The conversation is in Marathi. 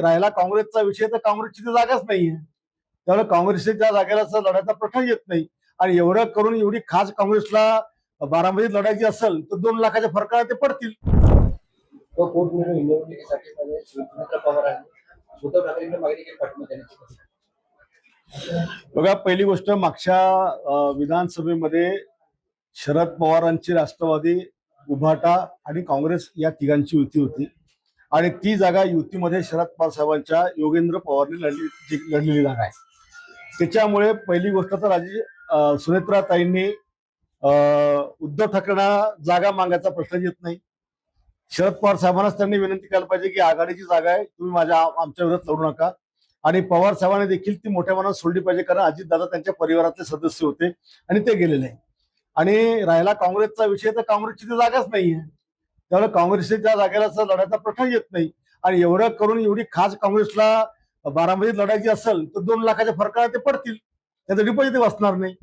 राहिला काँग्रेसचा विषय, तर काँग्रेसची ती जागाच नाहीये. त्यामुळे काँग्रेसच्या जागेला लढायचा प्रश्न येत नाही. आणि एवढं करून एवढी खास काँग्रेसला बारामतीत लढायची असेल तर 2 लाखाच्या फरकाने ते पडतील. तो निवडणुकीसाठी सुनेत्रा पवारांनी उद्धव ठाकरेंना मागणी केली पाठिंबा देण्याची. बघा, पहिली गोष्ट, मागच्या विधानसभेमध्ये शरद पवारांची राष्ट्रवादी, उभाटा आणि काँग्रेस या तिघांची युती होती. आणि ती जागा युतीमध्ये शरद पवार साहेबांच्या योगेंद्र पवारने लढलेली जागा आहे. त्याच्यामुळे पहिली गोष्ट तर आधी सुनेत्राताईंनी उद्धव ठाकरेंना जागा मागायचा प्रश्न येत नाही. शरद पवार साहेबांनाच त्यांनी विनंती करायला पाहिजे की आघाडीची जागा आहे, तुम्ही आमच्या विरोधात लढू नका. आणि पवार साहेबांनी देखील ती मोठ्या मनात सोडली पाहिजे, कारण अजितदादा त्यांच्या परिवारातले सदस्य होते आणि ते गेलेले आहे. आणि राहिला काँग्रेसचा विषय, तर काँग्रेसची ती जागाच नाहीये. त्यामुळे काँग्रेसच्या जागेला लढायचा प्रश्न येत नाही. आणि एवढं करून एवढी खास काँग्रेसला बारामतीत लढायची असेल तर 2 लाखाच्या फरकाने ते पडतील. त्याचं डिपॉझिट वाचणार नाही.